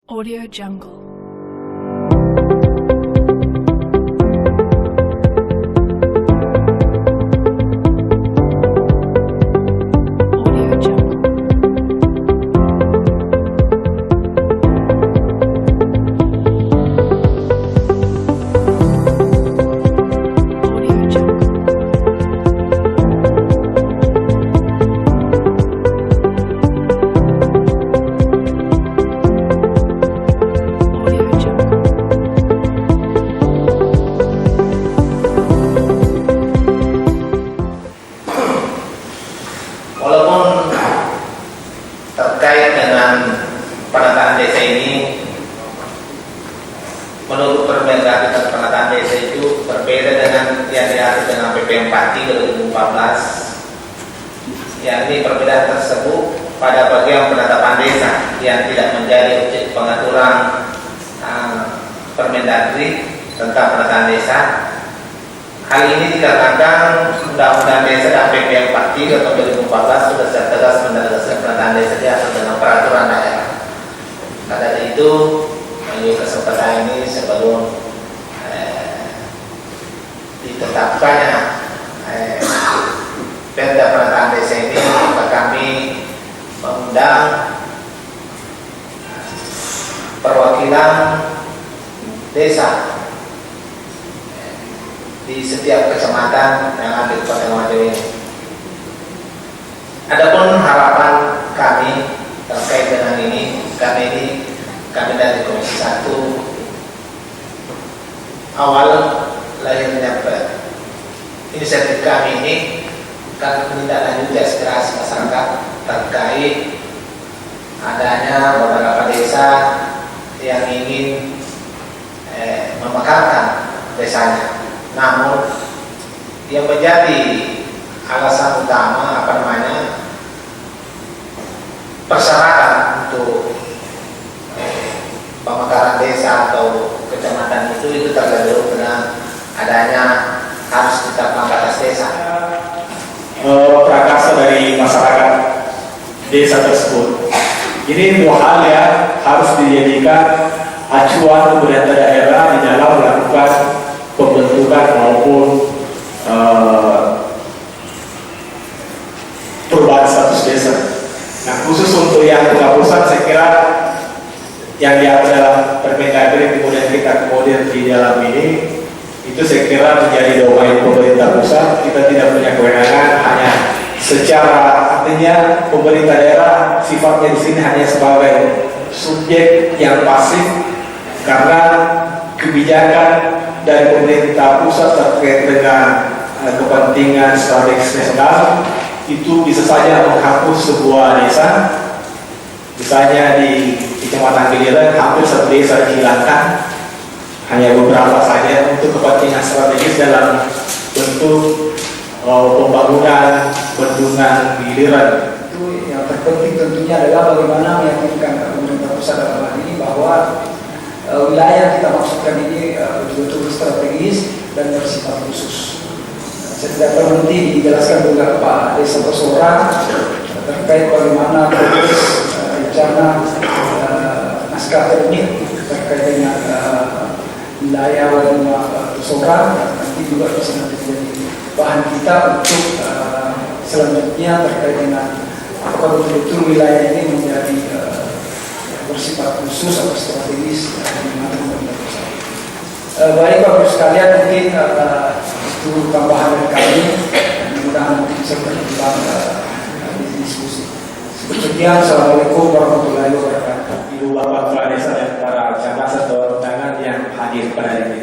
Audio Jungle. Audio Jungle. Audio Jungle. Audio Jungle. Walaupun terkait dengan penataan desa ini, menurut Permendagri tentang penataan desa itu berbeda dengan yang diatur dengan PP 43 2014. Yakni perbedaan tersebut pada bagian penetapan desa yang tidak menjadi objek pengaturan Permendagri tentang penataan desa. Hal ini dikarenakan Undang-Undang Desa dan PP 43 tahun 2014 sudah secara tegas menegaskan penataan desa diatur dengan peraturan daerah. Maka dari itu, melalui kesempatan ini sebelum ditetapkannya Perda penataan desa ini, maka kami mengundang perwakilan desa di setiap kecamatan yang ada di Kota Ngado ini. Adapun harapan kami terkait dengan ini, kami dari Komisi 1 awal lahirnya inisiatif kami ini karena menindaklanjuti aspirasi masyarakat terkait adanya beberapa desa yang ingin memekarkan desanya. Namun yang menjadi alasan utama persyaratan untuk pemekaran desa atau kecamatan itu tergantung dengan adanya harus ditetapkan batas desa. Prakasa dari masyarakat desa tersebut. Ini dua hal yang harus dijadikan acuan pemerintah daerah di dalam melakukan pembentukan maupun perubahan status desa. Nah, khusus untuk yang penghapusan, saya kira yang diatur dalam Permendagri kemudian di dalam ini itu saya kira menjadi domain pemerintah pusat. Kita tidak punya kewenangan, hanya secara artinya pemerintah daerah sifatnya di sini hanya sebagai subjek yang pasif karena kebijakan dari pemerintah pusat terkait dengan kepentingan strategis nasional itu bisa saja menghapus sebuah desa. Misalnya di Kecamatan Giliran hampir satu desa dihilangkan, hanya beberapa saja untuk kepentingan strategis dalam bentuk pembangunan bendungan Giliran. Itu yang terpenting tentunya adalah bagaimana meyakinkan pemerintah pusat dalam hal ini bahwa wilayah yang kita maksudkan ini betul-betul strategis dan bersifat khusus. Saya tidak berhenti dijelaskan juga Pak Desa Basora terkait bagaimana proses rencana naskah teknik terkait dengan wilayah Basora. Nanti juga bisa menjadi bahan kita untuk selanjutnya terkait dengan apakah betul-betul wilayah ini menjadi bersifat khusus atau strategis. Baik Bapak sekalian, mungkin itu tambahan dari kami. Mudah-mudahan nanti bisa berkembang di diskusi. Sekian, Assalamualaikum warahmatullahi wabarakatuh. Ibu Bapak Kepala Desa dan para camat serta undangan yang hadir pada hari ini.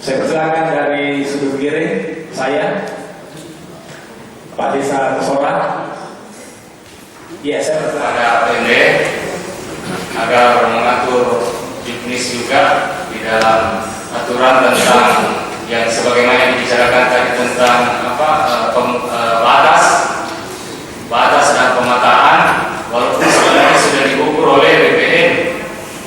Saya persilakan dari sudut kiri saya, Pak Desa Basora. Ya, saya persilakan. Pada PND agar mengatur juknis juga di dalam aturan tentang yang sebagaimana dibicarakan tadi tentang batas dan pemetaan, walaupun sebenarnya sudah diukur oleh BPN,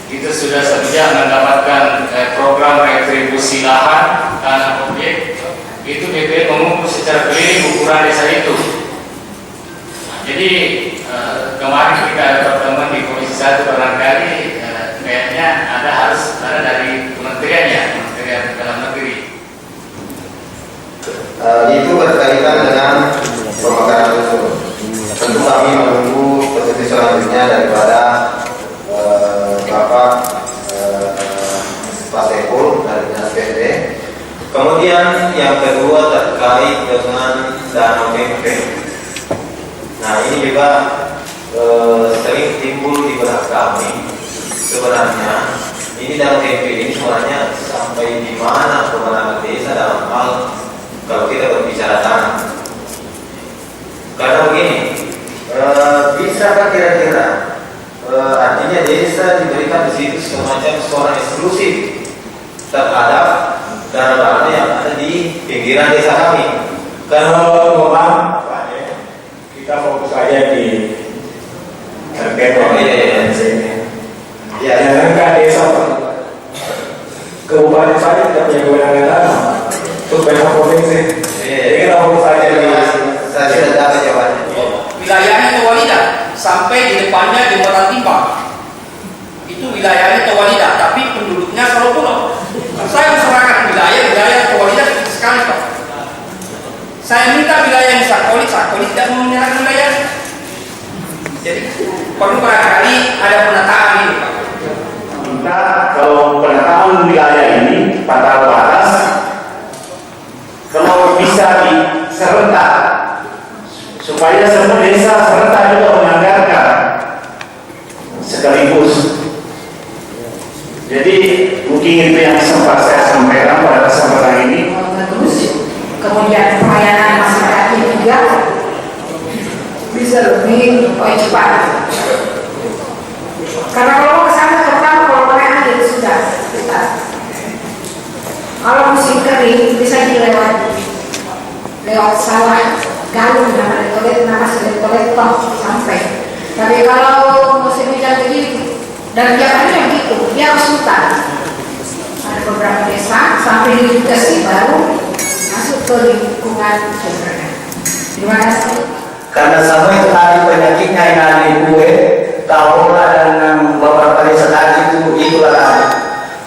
itu sudah saja mendapatkan program retribusi lahan tanah objek, itu BPN mengukur secara keliling ukuran desa itu. Jadi kemarin kita ada pertemuan di Komisi 1 barangkali Kemudian yang kedua terkait dengan dana PP. Nah ini juga sering timbul di benak kami. Sebenarnya ini dana PP ini sebenarnya sampai di mana kewenangan desa dalam hal kalau kita berbicara tanah. Karena begini, bisakah kira-kira artinya desa diberikan di situ semacam suara eksklusif terhadap dana-dana yang ada di pinggiran desa kami? Kalau memang kita fokus saja di terkait Ya, jangan ke desa kabupaten saja tidak punya kewenangan tanah untuk banyak provinsi. Jadi kita fokus saja di saya sudah tahu jawabannya. Wilayahnya Tewalida sampai di depannya jembatan timbang itu wilayahnya Tewalida, tapi penduduknya Solo Pulau. Saya usahakan wilayah Tewalida sekali Pak. Saya minta wilayah yang Sarkolit tidak mau menyerahkan wilayah. Jadi perlu barangkali ada penataan ini Pak. kita kalau penataan wilayah ini pada batas kalau bisa serentak supaya semua desa serentak juga menganggarkan sekaligus. Jadi mungkin itu yang sempat saya sampaikan pada kesempatan ini. Terus kemudian pelayanan masyarakat juga bisa lebih cepat. Karena kalau ke sana pertama kalau pelayanan itu sudah cepat. Kalau musim kering bisa lewat sawah galung nama sudah kolektor sampai. Tapi kalau musim hujan begini dan biasanya begitu, dia harus hutan. Ada beberapa desa sampai di Bekasi baru masuk ke lingkungan sumbernya. Terima kasih. Karena sama itu tadi penyakitnya yang ada di gue, tahulah dengan beberapa desa tadi itulah tadi.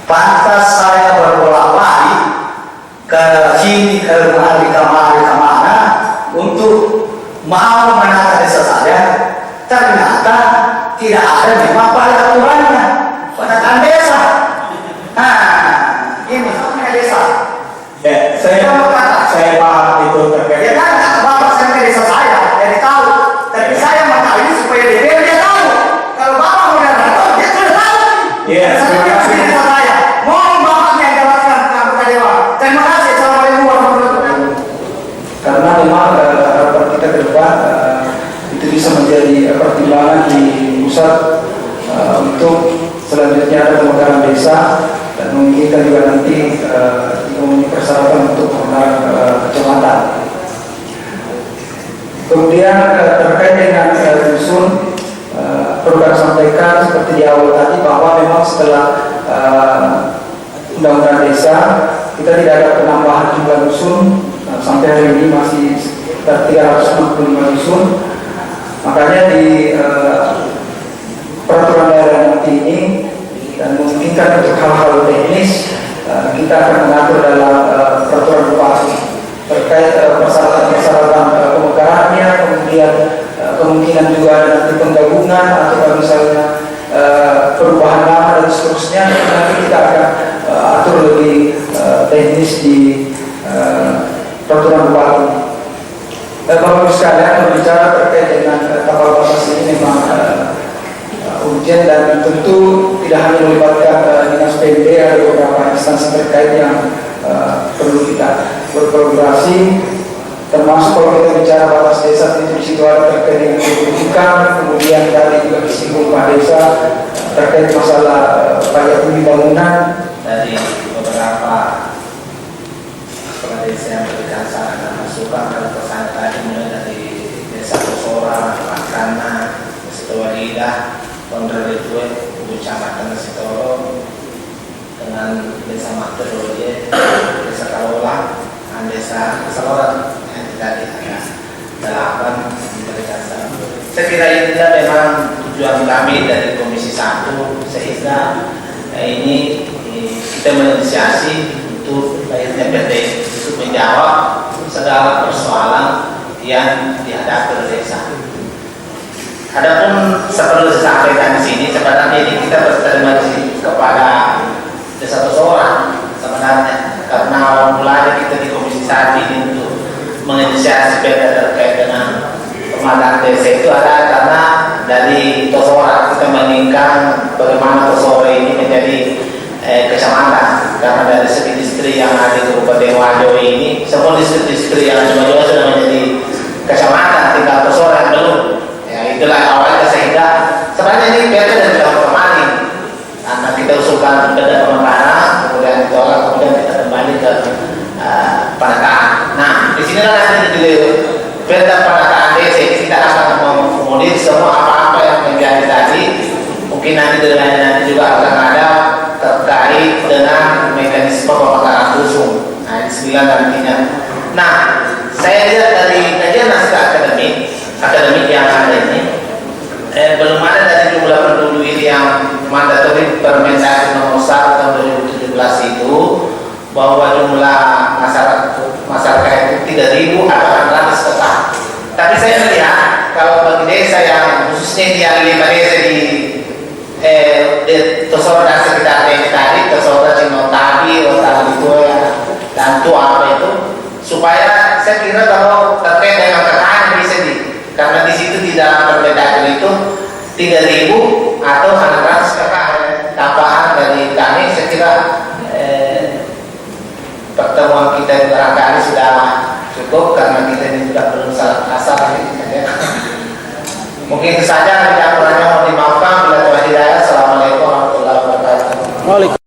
Pantas saya berbolak-balik ke sini, ke kemari, kemana untuk mau menata desa saya. Ternyata tidak ada memang pada aturannya penataan desa. Ini namanya desa. Ya, saya paham itu terkait. Ya kan, bapak saya ke desa saya, jadi tahu. Tapi saya mau tahu ini supaya dia tahu. Kalau bapak mau datang, dia sudah tahu. Iya, terima kasih. Desa saya, mohon bapaknya yang jawabkan ke anggota dewan. Terima kasih. Assalamualaikum warahmatullahi wabarakatuh. Karena memang harapan kita ke depan itu bisa menjadi pertimbangan di pusat untuk selanjutnya ada pemekaran desa dan memungkinkan juga nanti memenuhi persyaratan untuk pemekaran kecamatan. Kemudian terkait dengan dusun perlu kami sampaikan seperti di awal tadi bahwa memang setelah undang-undang desa kita tidak ada penambahan jumlah dusun sampai hari ini masih sekitar 365 dusun. Makanya di peraturan daerah nanti ini dan memungkinkan untuk hal-hal teknis kita akan mengatur dalam peraturan bupati terkait persyaratan pemekarannya, kemudian kemungkinan juga nanti penggabungan atau misalnya perubahan nama dan seterusnya. Nanti kita akan atur lebih teknis di peraturan bupati. Bapak-Ibu sekalian, berbicara terkait dengan tapal batas ini memang urgent dan tentu tidak hanya melibatkan dinas PMD, ada beberapa instansi terkait yang perlu kita berkolaborasi, termasuk kalau kita bicara batas desa itu di situ ada terkait dengan kependudukan, kemudian tadi juga disinggung Pak Desa terkait masalah pajak bumi bangunan. Dari beberapa kepala desa yang berikan saran dan masukan kalau pesan tadi mulai dari desa Kosora, Makana, Tewalida, Pondrelitue, Kecamatan Sitoro, dengan desa Materloye, desa Kalola, dan desa Keseloran yang tadi ada 8 diberikan saran. Saya kira ini memang tujuan kami dari Komisi 1 sehingga ini kita menginisiasi untuk lahirnya PT untuk menjawab segala persoalan yang dihadapi oleh desa. Adapun seperti disampaikan di sini, sebenarnya ini kita berterima kasih kepada desa Kosora sebenarnya karena awal mulanya ada kita di Komisi 1 ini untuk menginisiasi perda terkait dengan pemadaan desa itu ada karena dari Tosora kita menginginkan bagaimana Tosora ini menjadi kecamatan, karena dari segi distrik yang ada di Kabupaten Wajo ini semua distrik yang cuma sudah menjadi kecamatan, tinggal Tosora yang belum. Ya itulah awalnya, sehingga sebenarnya ini perda dari tahun kemarin karena kita usulkan perda pemetaan, kemudian ditolak, kemudian kita kembali ke penataan. Nah di sini nanti di perda penataan desa kita akan mengakomodir semua apa-apa yang menjadi tadi. Mungkin nanti nanti juga akan ada terkait dengan mekanisme pemekaran dusun. Nah, ini 9 nantinya. Nah, saya lihat dari kajian naskah akademik yang ada ini, belum ada dari jumlah penduduk ini yang mandatori Permendagri nomor 1 tahun 2017 itu bahwa jumlah masyarakat itu 3.000 atau 600 tetap. Tapi saya melihat kalau bagi desa yang khususnya yang 5 desa di Tosora dan sekitarnya ini tadi, Tosora, Cinotabi, Otalitua, dan Tua apa itu, supaya saya kira kalau terkait dengan kekayaan bisa karena di situ di dalam Permendagri itu 3.000 atau 600 kekayaan tambahan dari kami. Saya kira pertemuan kita barangkali sudah cukup karena kita ini juga belum salah asal. Mungkin itu saja, tidak kurangnya mohon dimaafkan. Bila Tuhan hidayah. Assalamualaikum warahmatullahi wabarakatuh.